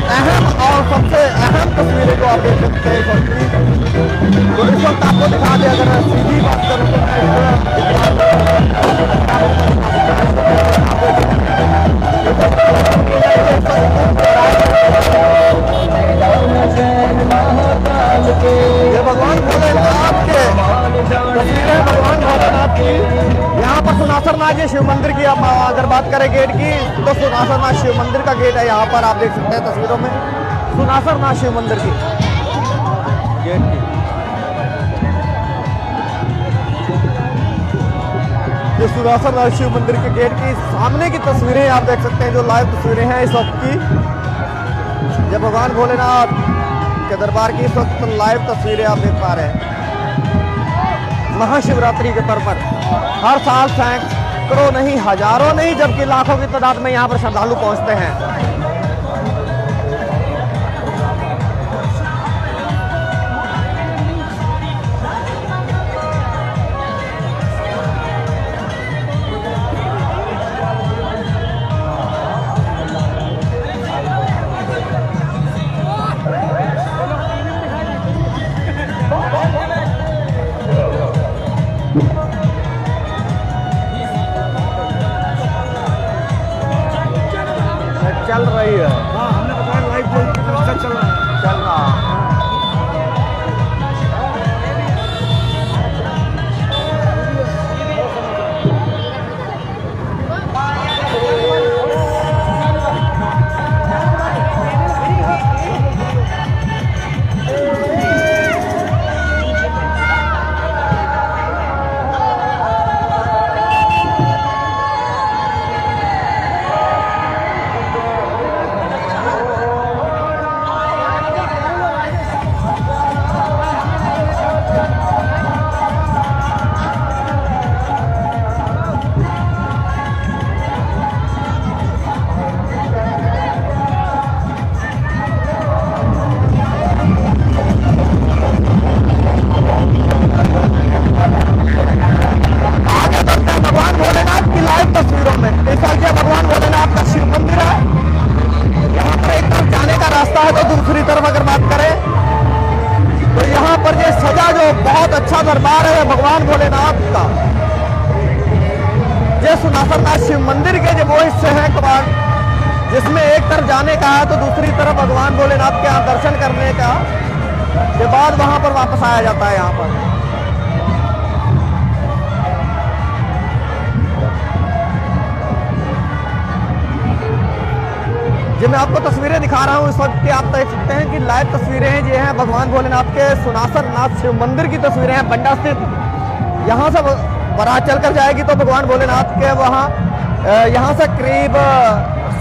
अहम और सबसे अहम तस्वीरें जो आप देख सकते हैं इस वक्त की, तो इस वक्त आपको दिखा दें, अगर सीधी बात करूँ तो ये भगवान भोलेनाथ के तस्वीरें, भगवान भोलेनाथ की। यहाँ पर सुनासरनाथ जी शिव मंदिर की अगर बात करें गेट की, तो सुनासरनाथ शिव मंदिर का गेट है। यहाँ पर आप देख सकते हैं तस्वीरों में सुनासरनाथ शिव मंदिर की गेट की जो सुनासरनाथ शिव मंदिर के गेट की सामने की तस्वीरें आप देख सकते हैं, जो लाइव तस्वीरें हैं इस वक्त की। जब भगवान भोलेनाथ के दरबार की इस वक्त लाइव तस्वीरें आप देख पा रहे हैं। महाशिवरात्रि के पर्व पर हर साल सैकड़ों नहीं, हजारों नहीं, जबकि लाखों की तादाद में यहाँ पर श्रद्धालु पहुँचते हैं। चल रही है। हाँ, हमने बताया लाइव चल रहा है। चल रहा है। दूसरी तरफ अगर बात करें तो यहाँ पर ये सजा जो बहुत अच्छा दरबार है भगवान भोलेनाथ का, ये सुनासरनाथ शिव मंदिर के जो वो हिस्से हैं कबाड़, जिसमें एक तरफ जाने का है तो दूसरी तरफ भगवान भोलेनाथ के यहाँ दर्शन करने का के बाद वहां पर वापस आया जाता है। यहाँ पर जो मैं आपको तस्वीरें दिखा रहा हूँ इस वक्त की, आप देख सकते हैं कि लाइव तस्वीरें हैं ये हैं भगवान भोलेनाथ के सुनासरनाथ शिव मंदिर की तस्वीरें हैं। बंडा स्थित यहाँ से बारात चल कर जाएगी तो भगवान भोलेनाथ के वहाँ यहाँ से करीब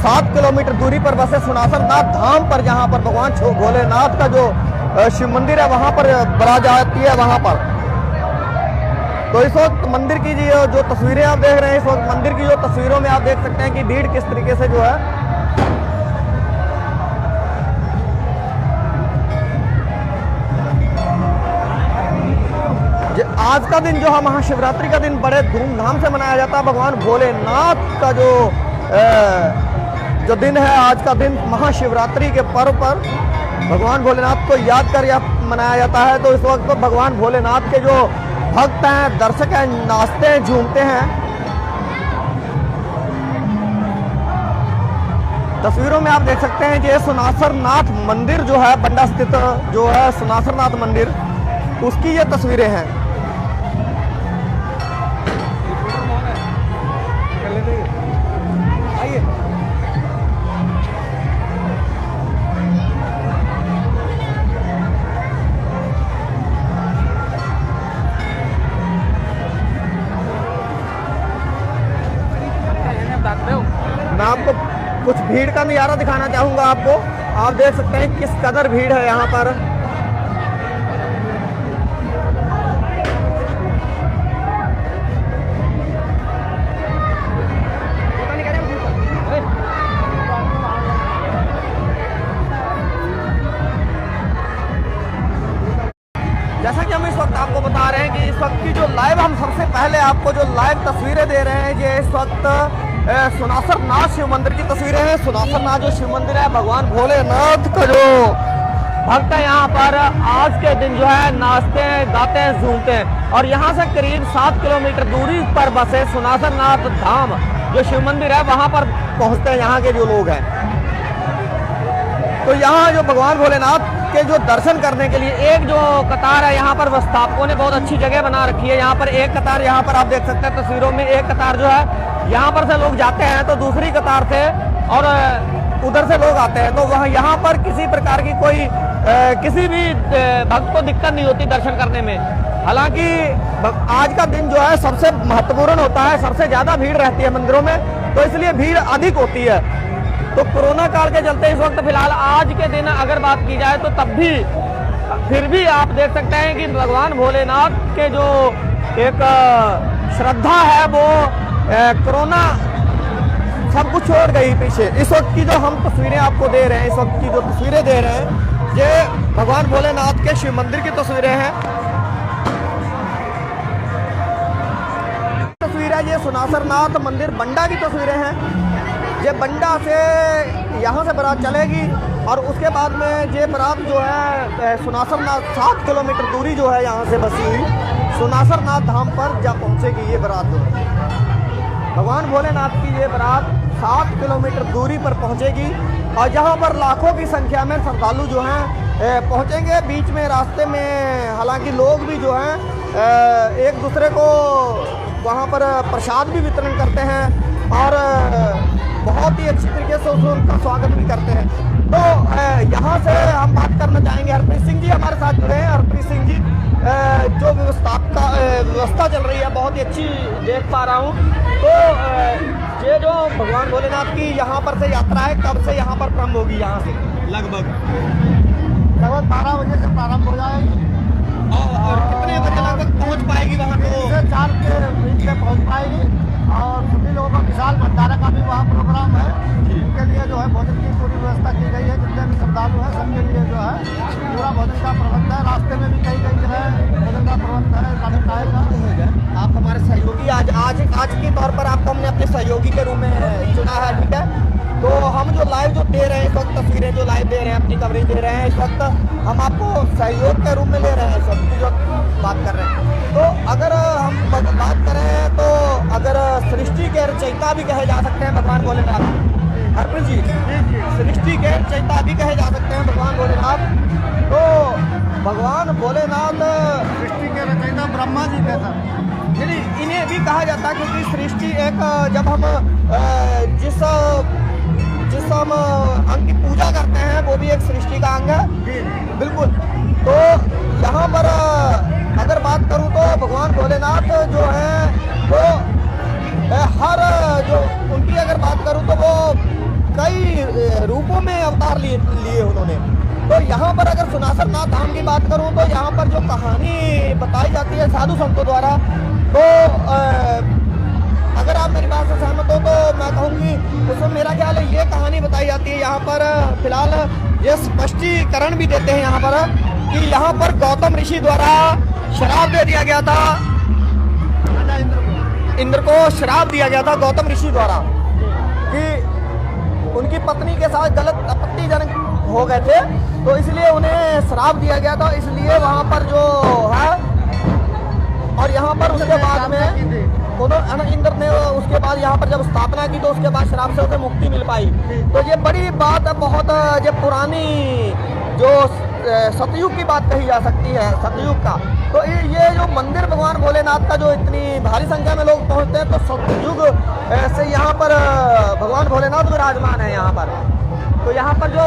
7 किलोमीटर दूरी पर बसे सुनासरनाथ धाम पर, जहाँ पर भगवान भोलेनाथ का जो शिव मंदिर है वहाँ पर बारात जाती है वहाँ पर। तो इस वक्त मंदिर की जो तस्वीरें आप देख रहे हैं, इस वक्त मंदिर की जो तस्वीरों में आप देख सकते हैं कि भीड़ किस तरीके से जो है आज का दिन जो है महाशिवरात्रि का दिन बड़े धूमधाम से मनाया जाता है। भगवान भोलेनाथ का जो दिन है, आज का दिन महाशिवरात्रि के पर्व पर भगवान भोलेनाथ को याद कर मनाया जाता है। तो इस वक्त तो भगवान भोलेनाथ के जो भक्त हैं, दर्शक हैं, नाचते हैं, झूमते हैं। तस्वीरों में आप देख सकते हैं कि सुनासरनाथ मंदिर जो है बंडा स्थित जो है सुनासरनाथ मंदिर, उसकी ये तस्वीरें हैं। मैं आपको कुछ भीड़ का नज़ारा दिखाना चाहूँगा आपको। आप देख सकते हैं किस कदर भीड़ है यहाँ पर। जैसा कि हम इस वक्त आपको बता रहे हैं कि इस वक्त की जो लाइव, हम सबसे पहले आपको जो लाइव तस्वीरें दे रहे हैं, ये इस वक्त सुनासर नाथ शिव मंदिर की तस्वीरें हैं। सुनासर नाथ जो शिव मंदिर है, भगवान भोलेनाथ का जो भक्त है यहाँ पर आज के दिन जो है नाचते हैं, गाते हैं, झूमते हैं। और यहाँ से करीब 7 किलोमीटर दूरी पर बसे सुनासर नाथ धाम जो शिव मंदिर है वहां पर पहुंचते हैं यहाँ के जो लोग हैं। तो यहाँ जो भगवान भोलेनाथ के जो दर्शन करने के लिए एक जो कतार है यहाँ पर व्यवस्थापकों ने बहुत अच्छी जगह बना रखी है। यहाँ पर एक कतार, यहाँ पर आप देख सकते हैं तस्वीरों में, एक कतार जो है यहाँ पर से लोग जाते हैं तो दूसरी कतार से और उधर से लोग आते हैं। तो वहाँ यहाँ पर किसी प्रकार की कोई किसी भी भक्त को दिक्कत नहीं होती दर्शन करने में। हालांकि आज का दिन जो है सबसे महत्वपूर्ण होता है, सबसे ज्यादा भीड़ रहती है मंदिरों में, तो इसलिए भीड़ अधिक होती है। तो कोरोना काल के चलते इस वक्त फिलहाल आज के दिन अगर बात की जाए तो तब भी फिर भी आप देख सकते हैं कि भगवान भोलेनाथ के जो एक श्रद्धा है वो कोरोना सब कुछ छोड़ गई पीछे। इस वक्त की जो हम तस्वीरें आपको दे रहे हैं, इस वक्त की जो तस्वीरें दे रहे हैं, ये भगवान भोलेनाथ के शिव मंदिर की तस्वीरें हैं। तस्वीर है ये सुनासर नाथ मंदिर बंडा की तस्वीरें हैं। ये बंडा से यहाँ से बारात चलेगी और उसके बाद में ये बारात जो है सुनासर नाथ 7 किलोमीटर दूरी जो है यहाँ से बसी हुई सुनासर नाथ धाम पर जा पहुँचेगी। ये बारात जो है भगवान भोलेनाथ की ये बारात 7 किलोमीटर दूरी पर पहुँचेगी और जहाँ पर लाखों की संख्या में श्रद्धालु जो हैं पहुँचेंगे। बीच में रास्ते में हालांकि लोग भी जो हैं एक दूसरे को वहाँ पर प्रसाद भी वितरण करते हैं और बहुत ही अच्छी तरीके से उनका स्वागत भी करते हैं। तो यहाँ से हम बात करना चाहेंगे, हरप्रीत सिंह जी हमारे साथ जुड़े हैं। हरप्रीत सिंह जी, जो व्यवस्था चल रही है बहुत ही अच्छी देख पा रहा हूँ। तो ये जो भगवान भोलेनाथ की यहाँ पर से यात्रा है कब से यहाँ पर प्रारंभ होगी? यहाँ से लगभग 12 बजे से प्रारंभ हो जाएगी और कितने बजे लगभग पहुँच पाएगी वहाँ? तो 4 के बीच में पहुँच पाएगी और सभी लोगों का विशाल भंडारा का भी वहाँ प्रोग्राम है। इनके लिए जो है भोजन की पूरी व्यवस्था की गई है। जितने भी श्रद्धालु हैं सबके लिए जो है पूरा भोजन का प्रबंध है। रास्ते में भी कई जगह भोजन का प्रबंध है। खाने खाए का आप हमारे सहयोगी आज के तौर पर आपको हमने अपने सहयोगी के रूप में चुना है, ठीक है। तो हम जो लाइव जो दे रहे हैं इस वक्त, तस्वीरें जो लाइव दे रहे हैं, अपनी कवरेज दे रहे हैं, इस वक्त हम आपको सहयोग के रूप में ले रहे हैं, सबकी जो बात कर रहे हैं। तो अगर हम बात करें तो अगर सृष्टि के रचयिता भी कहे जा सकते हैं भगवान भोलेनाथ। हरप्रीत जी, सृष्टि के रचयिता भी कहे जा सकते हैं भगवान भोलेनाथ। तो भगवान भोलेनाथ सृष्टि के रचयिता ब्रह्मा जी के था, यानी इन्हें भी कहा जाता है क्योंकि सृष्टि एक जब हम जिस हम अंग की पूजा करते हैं वो भी एक सृष्टि का अंग है। बिल्कुल। तो यहाँ पर अगर बात करूँ तो भगवान भोलेनाथ जो है वो हर जो उनकी अगर बात करूँ तो वो कई रूपों में अवतार लिए उन्होंने। तो यहाँ पर अगर सुनासर नाथ धाम की बात करूँ तो यहाँ पर जो कहानी बताई जाती है साधु संतों द्वारा, तो अगर आप मेरी बात से सहमत हो तो मैं कहूँगी उसमें मेरा ख्याल है ये कहानी बताई जाती है। यहाँ पर फिलहाल ये स्पष्टीकरण भी देते हैं यहाँ पर कि यहाँ पर गौतम ऋषि द्वारा शराब दे दिया गया था, इंद्र को श्राप दिया गया था गौतम ऋषि द्वारा कि उनकी पत्नी के साथ गलत आपत्तिजनक हो गए थे, तो इसलिए उन्हें श्राप दिया गया था। इसलिए वहाँ पर जो है और यहाँ पर उसके बाद में उन्होंने इंद्र ने उसके बाद यहाँ पर जब स्थापना की तो उसके बाद श्राप से उसे मुक्ति मिल पाई। तो ये बड़ी बात है, बहुत ये पुरानी जो सतयुग की बात कही जा सकती है, सतयुग का। तो ये जो मंदिर भगवान भोलेनाथ का जो इतनी भारी संख्या में लोग पहुँचते हैं तो सतयुग से यहाँ पर भगवान भोलेनाथ विराजमान है यहाँ पर। तो यहाँ पर जो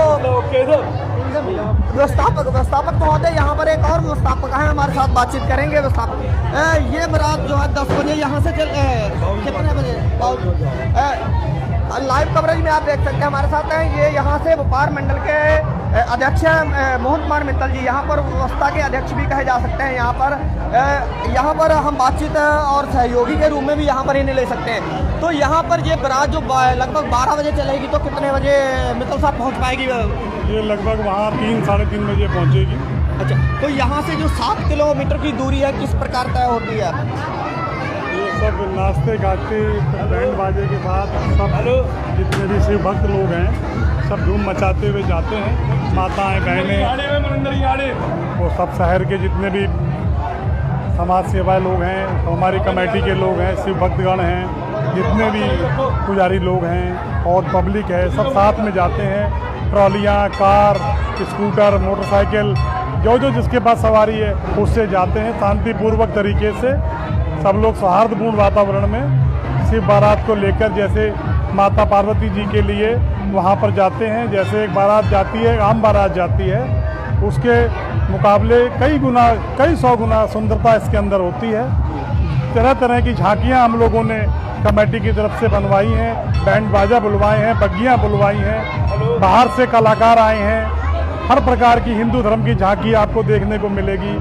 व्यवस्थापक महोदय यहाँ पर एक और व्यवस्थापक है हमारे साथ बातचीत करेंगे। व्यवस्थापक ये बारात जो है 10 बजे यहाँ से कितने बजे लाइव कवरेज में आप देख सकते हैं हमारे साथ हैं। ये यहाँ से व्यापार मंडल के अध्यक्ष मोहन कुमार मित्तल जी, यहाँ पर व्यवस्था के अध्यक्ष भी कहे जा सकते हैं। यहाँ पर हम बातचीत और सहयोगी के रूप में भी यहाँ पर इन्हें ले सकते हैं। तो यहाँ पर ये बारात जो लगभग 12 बजे चलेगी तो कितने बजे मित्तल साहब पहुँच पाएगी? ये लगभग वहाँ 3 साढ़े 3 बजे पहुँचेगी। अच्छा, तो यहाँ से जो 7 किलोमीटर की दूरी है किस प्रकार तय होती है? सब नाचते गाते बैंड बाजे के साथ सब जितने भी शिव भक्त लोग हैं सब धूम मचाते हुए जाते हैं। माताएं बहनें वो सब शहर के जितने भी समाज सेवा लोग हैं, तो हमारी कमेटी के लोग हैं, शिव भक्तगण हैं, जितने भी पुजारी लोग हैं और पब्लिक है, सब साथ में जाते हैं। ट्रॉलियाँ, कार, स्कूटर, मोटरसाइकिल जो जिसके पास सवारी है उससे जाते हैं। शांतिपूर्वक तरीके से सब लोग सौहार्दपूर्ण वातावरण में शिव बारात को लेकर, जैसे माता पार्वती जी के लिए वहाँ पर जाते हैं, जैसे एक बारात जाती है, आम बारात जाती है, उसके मुकाबले कई सौ गुना सुंदरता इसके अंदर होती है। तरह तरह की झांकियाँ हम लोगों ने कमेटी की तरफ से बनवाई हैं, बैंड बाजा बुलवाए हैं, बग्गियाँ बुलवाई हैं, बाहर से कलाकार आए हैं। हर प्रकार की हिंदू धर्म की झांकी आपको देखने को मिलेगी।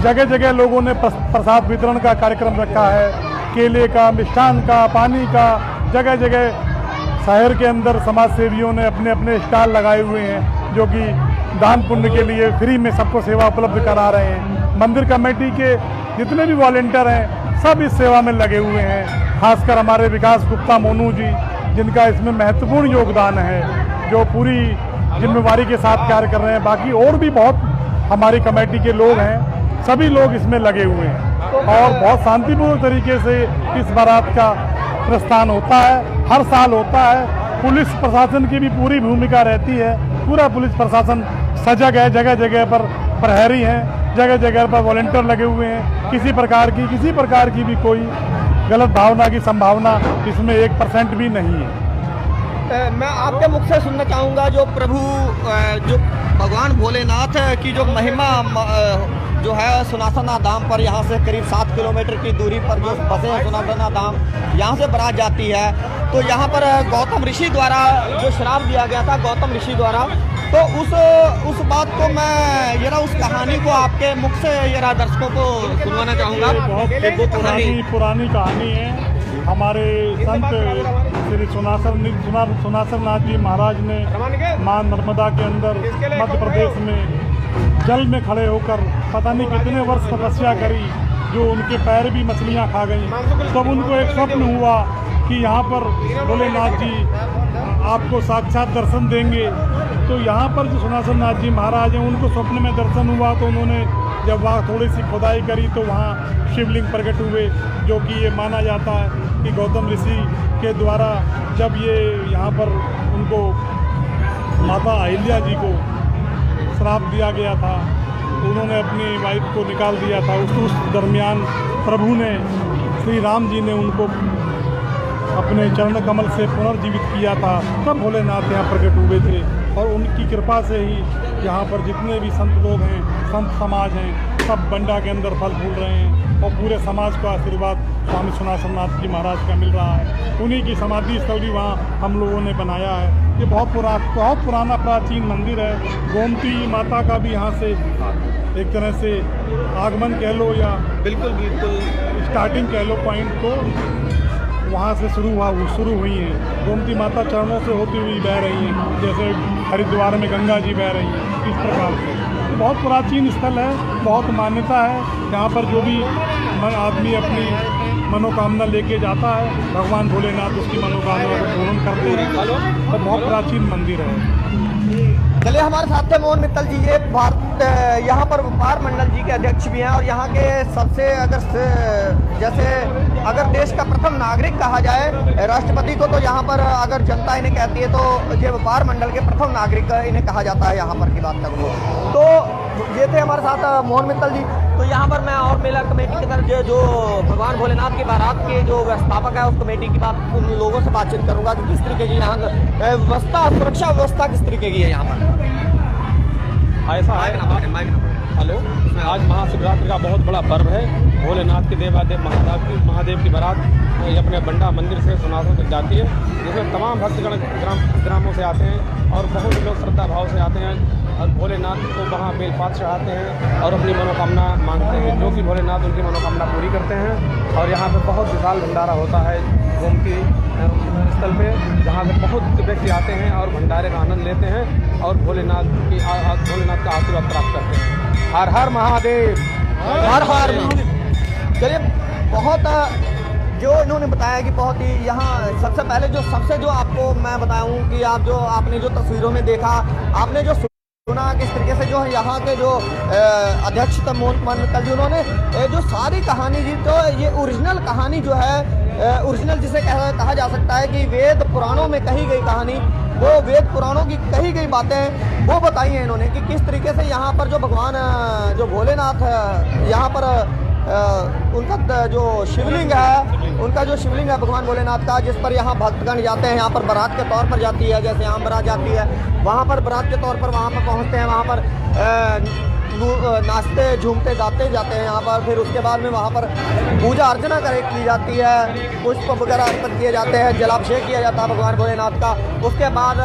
जगह जगह लोगों ने प्रसाद वितरण का कार्यक्रम रखा है, केले का, मिष्ठान का, पानी का। जगह जगह शहर के अंदर समाज सेवियों ने अपने अपने स्टॉल लगाए हुए हैं, जो कि दान पुण्य के लिए फ्री में सबको सेवा उपलब्ध करा रहे हैं। मंदिर कमेटी के जितने भी वॉलंटियर हैं सब इस सेवा में लगे हुए हैं। खासकर हमारे विकास गुप्ता मोनू जी, जिनका इसमें महत्वपूर्ण योगदान है, जो पूरी जिम्मेवारी के साथ कार्य कर रहे हैं। बाकी और भी बहुत हमारी कमेटी के लोग हैं, सभी लोग इसमें लगे हुए हैं और बहुत शांतिपूर्ण तरीके से इस बारात का प्रस्थान होता है। हर साल होता है। पुलिस प्रशासन की भी पूरी भूमिका रहती है। पूरा पुलिस प्रशासन सजग है, जगह जगह पर प्रहरी हैं, जगह जगह पर वॉलंटियर लगे हुए हैं। किसी प्रकार की भी कोई गलत भावना की संभावना इसमें 1% भी नहीं है। मैं आपके मुख से सुनना चाहूँगा, जो प्रभु जो भगवान भोलेनाथ की जो महिमा जो है सुनासना धाम पर, यहाँ से करीब 7 किलोमीटर की दूरी पर जो बसे हैं सुनासना धाम, यहाँ से बारात जाती है। तो यहाँ पर गौतम ऋषि द्वारा जो श्राप दिया गया था, गौतम ऋषि द्वारा, तो उस बात को मैं जरा उस कहानी को आपके मुख से जरा दर्शकों को सुनवाना चाहूँगा। बहुत पुरानी कहानी है। हमारे संत श्री सुनासर नाथ जी महाराज ने मां नर्मदा के अंदर मध्य प्रदेश में जल में खड़े होकर पता नहीं कितने वर्ष तपस्या करी, जो उनके पैर भी मछलियां खा गई। तब उनको एक स्वप्न हुआ कि यहाँ पर भोलेनाथ जी आपको साक्षात दर्शन देंगे। तो यहाँ पर जो सुनासर नाथ जी महाराज हैं, उनको स्वप्न में दर्शन हुआ। तो उन्होंने जब वहाँ थोड़ी सी खुदाई करी तो वहाँ शिवलिंग प्रकट हुए, जो कि ये माना जाता है कि गौतम ऋषि के द्वारा जब ये यहाँ पर उनको माता अहिल्या जी को श्राप दिया गया था, तो उन्होंने अपनी वाइफ को निकाल दिया था। उस दरमियान प्रभु ने, श्री राम जी ने उनको अपने चरण कमल से पुनर्जीवित किया था। तब भोलेनाथ यहाँ प्रकट हुए थे और उनकी कृपा से ही यहाँ पर जितने भी संत लोग हैं, संत समाज हैं, सब बंडा के अंदर फल फूल रहे हैं और पूरे समाज को आशीर्वाद स्वामी सुनासर नाथ जी महाराज का मिल रहा है। उन्हीं की समाधि स्थल भी वहाँ हम लोगों ने बनाया है। ये बहुत पुराना प्राचीन मंदिर है। गोमती माता का भी यहाँ से एक तरह से आगमन कह लो या बिल्कुल स्टार्टिंग कह लो, पॉइंट को वहाँ से शुरू हुई हैं। गोमती माता चरणों से होती हुई बह रही हैं, जैसे हरिद्वार में गंगा जी बह रही हैं, इस प्रकार से। बहुत प्राचीन स्थल है, बहुत मान्यता है। यहाँ पर जो भी आदमी अपनी मनोकामना लेके जाता है, भगवान भोलेनाथ उसकी मनोकामना को पूर्ण करते हैं। और बहुत प्राचीन मंदिर है। चलिए, हमारे साथ थे मोहन मित्तल जी, ये यहाँ पर व्यापार मंडल जी के अध्यक्ष भी हैं और यहाँ के सबसे अगर देश का प्रथम नागरिक कहा जाए राष्ट्रपति को, तो यहाँ पर अगर जनता इन्हें कहती है तो ये व्यापार मंडल के प्रथम नागरिक इन्हें कहा जाता है। यहाँ पर की बात करूँ तो ये थे हमारे साथ मोहन मित्तल जी। तो यहाँ पर मैं और मेला कमेटी की तरफ जो भगवान भोलेनाथ की बारात के जो व्यवस्थापक है उस कमेटी की बात उन लोगों से बातचीत करूँगा कि किस तरीके की यहाँ व्यवस्था, सुरक्षा व्यवस्था किस तरीके की है यहाँ पर। ऐसा है, हेलो, आज महाशिवरात्रि का बहुत बड़ा पर्व है। भोलेनाथ के देवादेव महादेव की बारात अपने बंडा मंदिर से सुनासर तक जाती है, जिसमें तमाम भक्तगण ग्रामों से आते हैं और बहुत लोग श्रद्धा भाव से आते हैं और भोलेनाथ को वहाँ बेलपात चढ़ाते हैं और अपनी मनोकामना मांगते हैं, जो कि भोलेनाथ उनकी मनोकामना पूरी करते हैं। और यहाँ पे बहुत विशाल भंडारा होता है गोमती स्थल पे, जहाँ से बहुत व्यक्ति आते हैं और भंडारे का आनंद लेते हैं और भोलेनाथ का आशीर्वाद प्राप्त करते हैं। हर हर महादेव, हर हर महादेव। चलिए, बहुत जो इन्होंने बताया कि बहुत ही यहाँ सबसे पहले जो आपको मैं बताऊं कि आपने जो तस्वीरों में देखा, आपने जो सुना किस तरीके से जो है यहाँ के जो अध्यक्ष थे मोहन कुमार मित्तल जी, उन्होंने जो सारी कहानी जी, तो ये ओरिजिनल कहानी जो है, ओरिजिनल जिसे कहा जा सकता है कि वेद पुराणों में कही गई कहानी, वो वेद पुराणों की कही गई बातें वो बताई हैं इन्होंने कि किस तरीके से यहाँ पर जो भगवान जो भोलेनाथ यहाँ पर उनका जो शिवलिंग है भगवान भोलेनाथ का, जिस पर यहाँ भक्तगण जाते हैं, यहाँ पर बारात के तौर पर जाती है, जैसे यहाँ बारात जाती है, वहाँ पर बारात के तौर पर वहाँ पर पहुँचते हैं, वहाँ पर नाचते झूमते गाते जाते हैं यहाँ पर। फिर उसके बाद में वहाँ पर पूजा अर्चना की जाती है, पुष्प वगैरह अर्पित किए जाते हैं, जलाभिषेक किया जाता है भगवान भोलेनाथ का। उसके बाद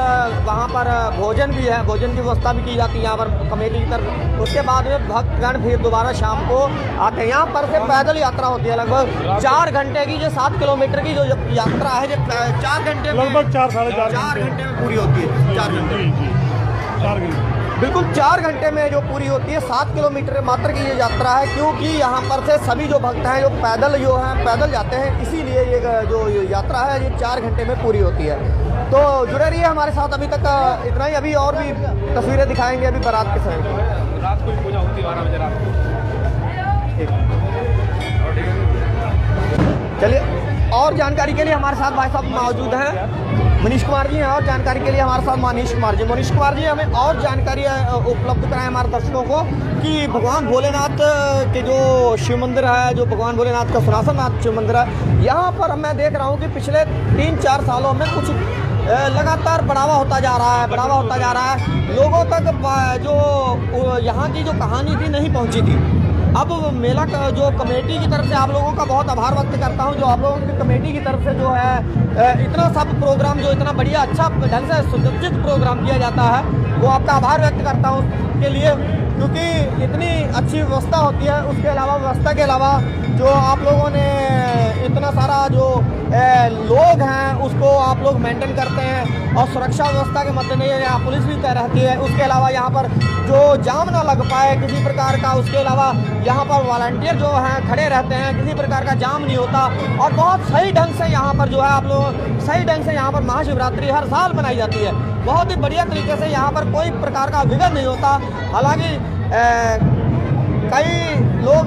वहाँ पर भोजन भी है, भोजन की व्यवस्था भी की जाती है यहाँ पर कमेटी की तरफ। उसके बाद में भक्तगण फिर दोबारा शाम को आते हैं। यहाँ पर से पैदल यात्रा होती है, लगभग 4 घंटे की, जो 7 किलोमीटर की जो यात्रा है, जो 4 घंटे में, लगभग 4-4.5 घंटे में पूरी होती है। 4 घंटे बिल्कुल 4 घंटे में जो पूरी होती है। 7 किलोमीटर मात्र की ये यात्रा है, क्योंकि यहाँ पर से सभी जो भक्त हैं जो पैदल जाते हैं, इसीलिए ये जो यात्रा है ये 4 घंटे में पूरी होती है। तो जुड़े रहिए हमारे साथ, अभी तक इतना ही, अभी और भी तस्वीरें दिखाएंगे अभी बारात के समय। रात को पूजा होती है 12 बजे रात को। चलिए, और जानकारी के लिए हमारे साथ भाई साहब मौजूद हैं, मनीष कुमार जी हैं, और जानकारी के लिए हमारे साथ मनीष कुमार जी हमें और जानकारी उपलब्ध कराएं हमारे दर्शकों को कि भगवान भोलेनाथ के जो शिव मंदिर है, जो भगवान भोलेनाथ का सुनासरनाथ शिव मंदिर है, यहाँ पर मैं देख रहा हूँ कि पिछले 3-4 सालों में कुछ लगातार बढ़ावा होता जा रहा है। लोगों तक जो यहाँ की जो कहानी थी नहीं पहुँची थी। अब मेला का जो कमेटी की तरफ से आप लोगों का बहुत आभार व्यक्त करता हूं, जो आप लोगों की कमेटी की तरफ से जो है इतना सब प्रोग्राम, जो इतना बढ़िया अच्छा ढंग से सुसज्जित प्रोग्राम किया जाता है, वो आपका आभार व्यक्त करता हूं उसके लिए, क्योंकि इतनी अच्छी व्यवस्था होती है। उसके अलावा व्यवस्था के अलावा जो आप लोगों ने इतना सारा जो लोग हैं उसको आप लोग मेंटेन करते हैं, और सुरक्षा व्यवस्था के मद्देनजर यहाँ पुलिस भी तय रहती है। उसके अलावा यहाँ पर जो जाम ना लग पाए किसी प्रकार का, उसके अलावा यहाँ पर वॉलंटियर जो हैं खड़े रहते हैं, किसी प्रकार का जाम नहीं होता, और बहुत सही ढंग से यहाँ पर जो है आप लोग सही ढंग से यहाँ पर महाशिवरात्रि हर साल मनाई जाती है। बहुत ही बढ़िया तरीके से यहाँ पर कोई प्रकार का विघ्न नहीं होता। हालांकि कई लोग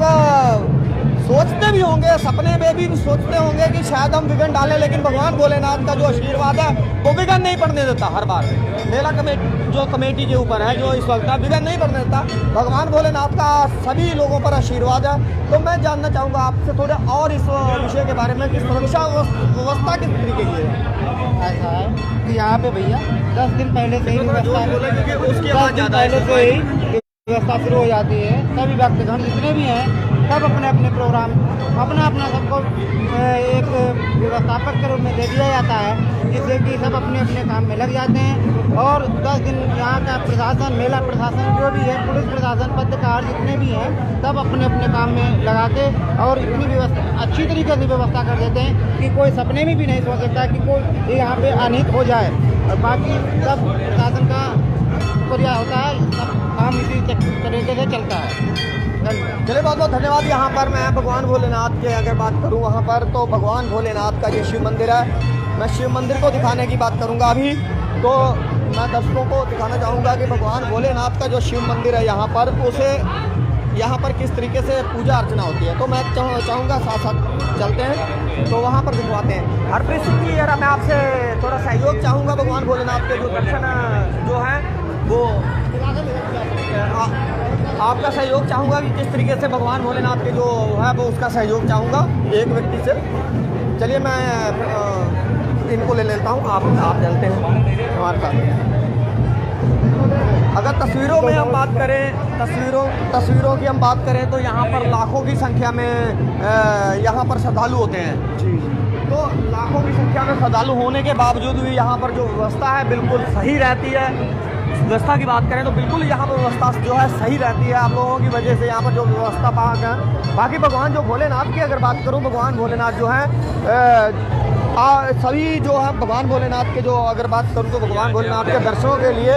सोचते भी होंगे, सपने में भी सोचते होंगे कि शायद हम विघ्न डालें, लेकिन भगवान भोलेनाथ का जो आशीर्वाद है वो विघ्न नहीं पड़ने देता। हर बार मेला कमेटी के ऊपर है जो इस वक्त विघ्न नहीं पड़ने देता। भगवान भोलेनाथ का सभी लोगों पर आशीर्वाद है। तो मैं जानना चाहूँगा आपसे थोड़ा और इस विषय के बारे में कि सुरक्षा व्यवस्था किस तरीके की है। ऐसा है कि यहाँ पे भैया 10 दिन पहले से ही व्यवस्था शुरू हो जाती है। सभी भक्तगण जितने भी हैं सब अपने अपने प्रोग्राम अपना सबको एक व्यवस्थापक के रूप में दे दिया जाता है, जिससे कि सब अपने अपने काम में लग जाते हैं। और 10 दिन यहाँ का प्रशासन, मेला प्रशासन जो भी है, पुलिस प्रशासन, पत्रकार जितने भी हैं, सब अपने अपने काम में लगाते और इतनी व्यवस्था अच्छी तरीके से व्यवस्था कर देते हैं कि कोई सपने में भी नहीं सोच सकता कि कोई यहाँ पे अनित हो जाए। और बाकी सब प्रशासन का शुक्रिया होता है, सब काम इसी तरीके से चलता है। चलिए, बहुत बहुत धन्यवाद। यहाँ पर मैं भगवान भोलेनाथ की अगर बात करूँ वहाँ पर, तो भगवान भोलेनाथ का ये शिव मंदिर है। मैं शिव मंदिर को दिखाने की बात करूँगा अभी, तो मैं दर्शकों को दिखाना चाहूँगा कि भगवान भोलेनाथ का जो शिव मंदिर है यहाँ पर, उसे यहाँ पर किस तरीके से पूजा अर्चना होती है। तो मैं चाहूँगा साथ साथ चलते हैं, तो वहाँ पर दिखवाते हैं। हरप्रीत सिंह जी, यार मैं आपसे थोड़ा सहयोग चाहूँगा। भगवान भोलेनाथ के जो दर्शन जो हैं वो आपका सहयोग चाहूँगा कि किस तरीके से भगवान भोलेनाथ के जो है वो उसका सहयोग चाहूँगा एक व्यक्ति से। चलिए, मैं इनको ले लेता हूँ, आप चलते हैं हमारे साथ। अगर तस्वीरों में हम बात करें, तस्वीरों की हम बात करें तो यहाँ पर लाखों की संख्या में यहाँ पर श्रद्धालु होते हैं। तो लाखों की संख्या में श्रद्धालु होने के बावजूद भी यहाँ पर जो व्यवस्था है बिल्कुल सही रहती है। व्यवस्था की बात करें तो बिल्कुल यहाँ पर व्यवस्था जो है सही रहती है। आप लोगों की वजह से यहाँ पर जो व्यवस्था बाकी भगवान जो भोलेनाथ की अगर बात करूँ, भगवान भोलेनाथ जो है सभी जो है भगवान भोलेनाथ के जो अगर बात करूँ तो भगवान भोलेनाथ के दर्शनों के लिए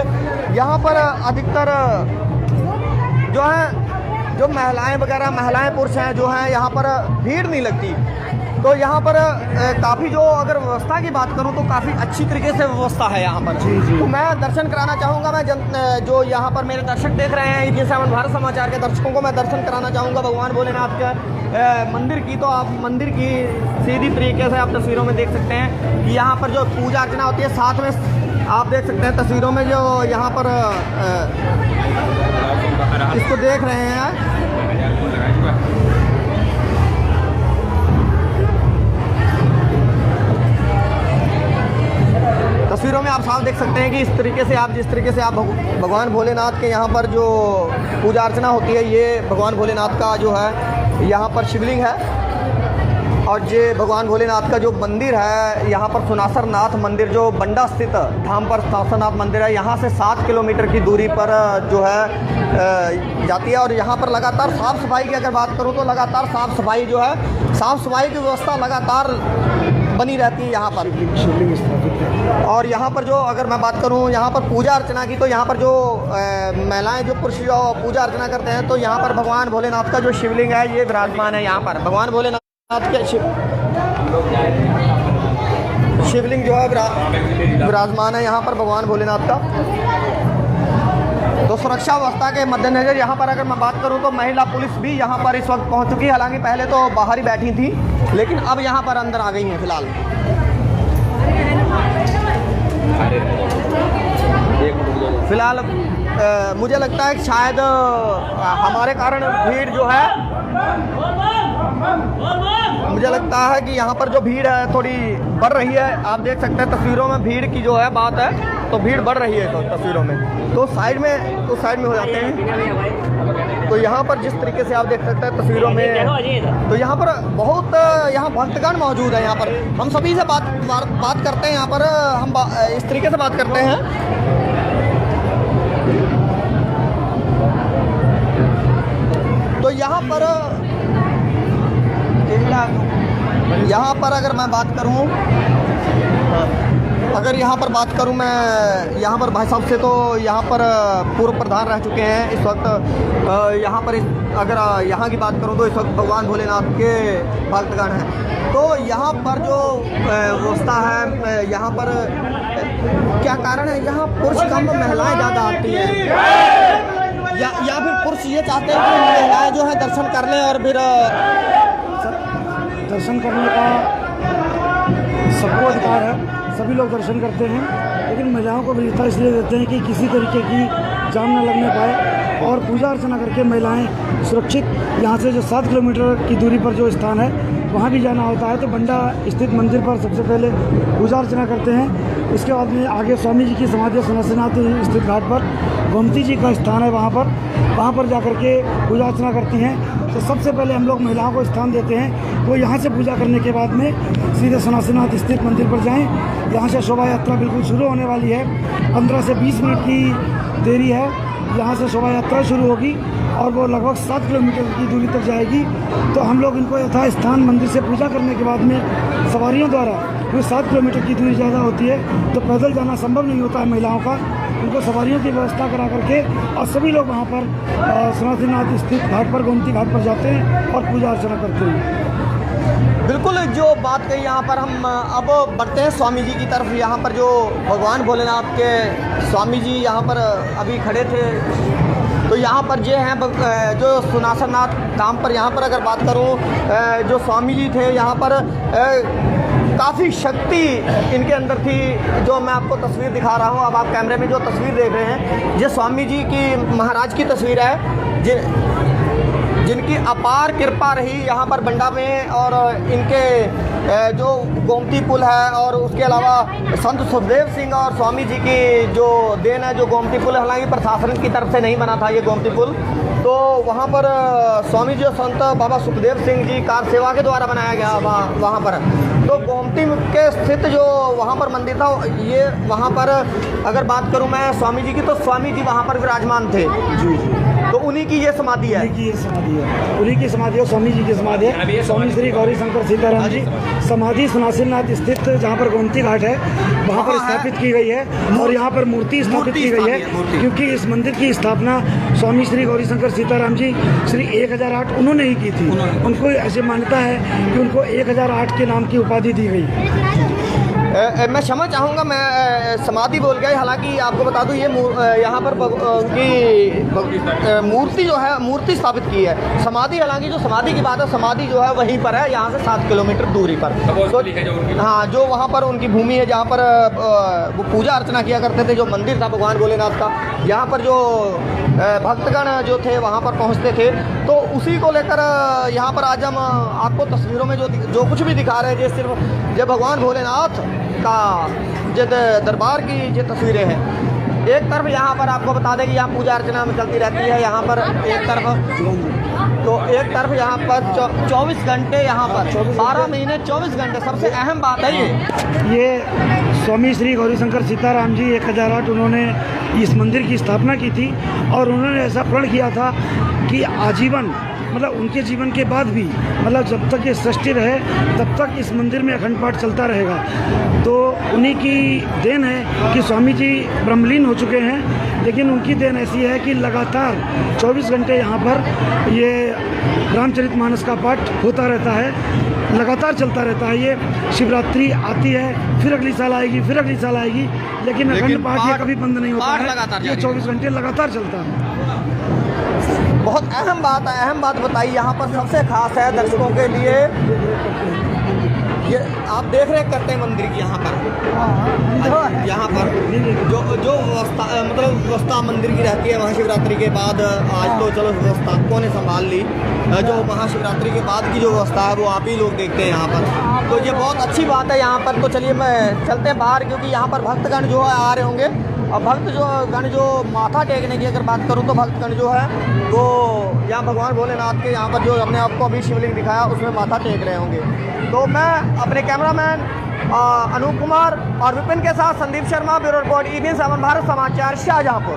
यहाँ पर अधिकतर जो है जो महिलाएं पुरुष हैं जो हैं यहाँ पर भीड़ नहीं लगती। तो यहाँ पर काफ़ी जो अगर व्यवस्था की बात करूँ तो काफ़ी अच्छी तरीके से व्यवस्था है यहाँ पर। तो मैं दर्शन कराना चाहूँगा, मैं जो यहाँ पर मेरे दर्शक देख रहे हैं, ये 7 भारत समाचार के दर्शकों को मैं दर्शन कराना चाहूँगा भगवान भोलेनाथ के मंदिर की। तो आप मंदिर की सीधी तरीके से आप तस्वीरों में देख सकते हैं कि यहाँ पर जो पूजा अर्चना होती है, साथ में आप देख सकते हैं तस्वीरों में जो यहाँ पर इसको देख रहे हैं। तस्वीरों में आप साफ देख सकते हैं कि इस तरीके से आप जिस तरीके से आप भगवान भोलेनाथ के यहाँ पर जो पूजा अर्चना होती है, ये भगवान भोलेनाथ का जो है यहाँ पर शिवलिंग है। और ये भगवान भोलेनाथ का जो मंदिर है यहाँ पर सुनासर नाथ मंदिर जो बंडा स्थित धाम पर सुनासर नाथ मंदिर है, यहाँ से 7 किलोमीटर की दूरी पर जो है जाती है। और यहाँ पर लगातार साफ़ सफाई की अगर बात करूँ तो लगातार साफ़ सफाई जो है, साफ़ सफाई की व्यवस्था लगातार बनी रहती है यहाँ पर शिवलिंग स्थापित है। और यहाँ पर जो अगर मैं बात करूँ यहाँ पर पूजा अर्चना की, तो यहाँ पर जो महिलाएं जो पुरुष जो पूजा अर्चना करते हैं, तो यहाँ पर भगवान भोलेनाथ का जो शिवलिंग है ये विराजमान है। यहाँ पर भगवान भोलेनाथ के शिवलिंग जो है विराजमान है यहाँ पर भगवान भोलेनाथ का। तो सुरक्षा व्यवस्था के मद्देनजर यहाँ पर अगर मैं बात करूँ तो महिला पुलिस भी यहाँ पर इस वक्त पहुँच चुकी है। हालांकि पहले तो बाहर ही बैठी थी, लेकिन अब यहाँ पर अंदर आ गई हैं फिलहाल। मुझे लगता है कि शायद हमारे कारण भीड़ जो है, मुझे लगता है कि यहाँ पर जो भीड़ है थोड़ी बढ़ रही है। आप देख सकते हैं तस्वीरों में भीड़ की जो है बात है, तो भीड़ बढ़ रही है तो तस्वीरों में। तो साइड में हो जाते हैं। तो यहाँ पर जिस तरीके से आप देख सकते हैं तस्वीरों में, तो यहाँ पर बहुत यहाँ भक्तगण मौजूद है। यहाँ पर हम सभी से बात करते हैं, यहाँ पर हम इस तरीके से बात करते हैं। तो यहाँ पर अगर मैं बात करूँ, मैं यहाँ पर भाई साहब से, तो यहाँ पर पूर्व प्रधान रह चुके हैं इस वक्त। यहाँ पर अगर यहाँ की बात करूँ तो इस वक्त भगवान भोलेनाथ के भक्तगण हैं। तो यहाँ पर जो व्यवस्था है, यहाँ पर क्या कारण है, यहाँ पुरुष कम महिलाएं ज़्यादा आती हैं, या फिर पुरुष ये चाहते हैं कि महिलाएं जो है दर्शन कर लें और फिर दर्शन करने का सबको अधिकार है, सभी लोग दर्शन करते हैं, लेकिन महिलाओं को वरीयता इसलिए देते हैं कि किसी तरीके की जाम न लगने पाए और पूजा अर्चना करके महिलाएं सुरक्षित यहाँ से जो 7 किलोमीटर की दूरी पर जो स्थान है वहाँ भी जाना होता है। तो बंडा स्थित मंदिर पर सबसे पहले पूजा अर्चना करते हैं। उसके बाद में आगे स्वामी जी की समाधि सुनासनाथ स्थित घाट पर गोमती जी का स्थान है, वहाँ पर जा कर के पूजा अर्चना करती हैं। तो सबसे पहले हम लोग महिलाओं को स्थान देते हैं, वो यहाँ से पूजा करने के बाद में सीधे सुनासनाथ स्थित मंदिर पर जाएँ। यहाँ से शोभा यात्रा बिल्कुल शुरू होने वाली है, 15 से 20 मिनट की देरी है। यहाँ से शोभा यात्रा शुरू होगी और वो लगभग 7 किलोमीटर की दूरी तक जाएगी। तो हम लोग इनको यथास्थान मंदिर से पूजा करने के बाद में सवारियों द्वारा, क्योंकि 7 किलोमीटर की दूरी ज़्यादा होती है तो पैदल जाना संभव नहीं होता है महिलाओं का, उनको सवारियों की व्यवस्था करा करके और सभी लोग वहाँ पर सुनासनाथ स्थित घाट पर, गोमती घाट पर जाते हैं और पूजा अर्चना करते हैं। बिल्कुल जो बात कही, यहाँ पर हम अब बढ़ते हैं स्वामी जी की तरफ। यहाँ पर जो भगवान भोलेनाथ के स्वामी जी यहाँ पर अभी खड़े थे, तो यहाँ पर ये हैं जो सुनासर नाथ धाम पर। यहाँ पर अगर बात करूँ जो स्वामी जी थे, यहाँ पर काफ़ी शक्ति इनके अंदर थी, जो मैं आपको तस्वीर दिखा रहा हूँ। अब आप कैमरे में जो तस्वीर देख रहे हैं, ये स्वामी जी की महाराज की तस्वीर है, जिनकी अपार कृपा रही यहाँ पर बंडा में। और इनके जो गोमती पुल है और उसके अलावा संत सुखदेव सिंह और स्वामी जी की जो देन है, जो गोमती पुल, हालांकि प्रशासन की तरफ से नहीं बना था ये गोमती पुल, तो वहाँ पर स्वामी जी और संत बाबा सुखदेव सिंह जी कार सेवा के द्वारा बनाया गया वहाँ पर। तो गोमती के स्थित जो वहाँ पर मंदिर था, ये वहाँ पर अगर बात करूँ मैं स्वामी जी की, तो स्वामी जी वहाँ पर विराजमान थे। जी। तो उन्हीं की ये समाधि है। उन्हीं की ये समाधि है, उन्हीं की समाधि है, स्वामी जी की समाधि है। स्वामी श्री गौरी शंकर सीताराम जी समाधि सुनासिरनाथ स्थित जहाँ पर गोमती घाट है वहाँ पर स्थापित की गई है और यहाँ पर मूर्ति स्थापित की गई है, क्योंकि इस मंदिर की स्थापना स्वामी श्री गौरी शंकर सीताराम जी श्री 1008 उन्होंने ही की थी। उनको ऐसी मान्यता है कि उनको 1008 के नाम की उपाधि दी गई। मैं क्षमा चाहूँगा, मैं समाधि बोल गया। हालांकि आपको बता दूं ये यहाँ पर उनकी मूर्ति जो है मूर्ति स्थापित की है। समाधि, हालांकि जो समाधि की बात है, समाधि जो है वहीं पर है, यहाँ से 7 किलोमीटर दूरी पर। तो हाँ, जो वहाँ पर उनकी भूमि है जहाँ पर वो पूजा अर्चना किया करते थे, जो मंदिर था भगवान भोलेनाथ का, यहाँ पर जो भक्तगण जो थे वहाँ पर पहुँचते थे। तो उसी को लेकर यहाँ पर आज हम आपको तस्वीरों में जो कुछ भी दिखा रहे हैं, ये सिर्फ ये भगवान भोलेनाथ का जो दरबार की ये तस्वीरें हैं। एक तरफ यहाँ पर आपको बता दें कि यहाँ पूजा अर्चना में चलती रहती है। यहाँ पर एक तरफ यहाँ पर 24 घंटे, यहाँ पर 12 महीने 24 घंटे। सबसे अहम बात है ये स्वामी श्री गौरी शंकर सीताराम जी 1008 उन्होंने इस मंदिर की स्थापना की थी और उन्होंने ऐसा प्रण किया था कि आजीवन, मतलब उनके जीवन के बाद भी, मतलब जब तक ये सृष्टि रहे तब तक इस मंदिर में अखंड पाठ चलता रहेगा। तो उन्हीं की देन है कि स्वामी जी ब्रह्मलीन हो चुके हैं, लेकिन उनकी देन ऐसी है कि लगातार 24 घंटे यहाँ पर ये रामचरितमानस का पाठ होता रहता है, लगातार चलता रहता है। ये शिवरात्रि आती है, फिर अगली साल आएगी, फिर अगली साल आएगी, लेकिन अखंड पाठ ये कभी बंद नहीं होता है, ये 24 घंटे लगातार चलता है। बहुत अहम बात है, अहम बात बताई यहाँ पर सबसे खास है दर्शकों के लिए। ये आप देख रहे करते हैं मंदिर की यहाँ पर जो व्यवस्था, मतलब व्यवस्था मंदिर की रहती है महाशिवरात्रि के बाद। आज तो चलो व्यवस्थापकों ने संभाल ली, जो महाशिवरात्रि के बाद की जो व्यवस्था है वो आप ही लोग देखते हैं यहाँ पर। तो ये बहुत अच्छी बात है यहाँ पर। तो चलिए मैं चलते हैं बाहर, क्योंकि यहाँ पर भक्तगण जो है आ रहे होंगे। और भक्तगण जो माथा टेकने की अगर बात करूँ तो भक्तगण जो है वो यहाँ भगवान भोलेनाथ के यहाँ पर जो अपने आपको अभी शिवलिंग दिखाया उसमें माथा टेक रहे होंगे। तो मैं अपने कैमरामैन अनूप कुमार और विपिन के साथ Sandeep Sharma, bureau report, EBN 7 Bharat समाचार, शाहजहाँपुर।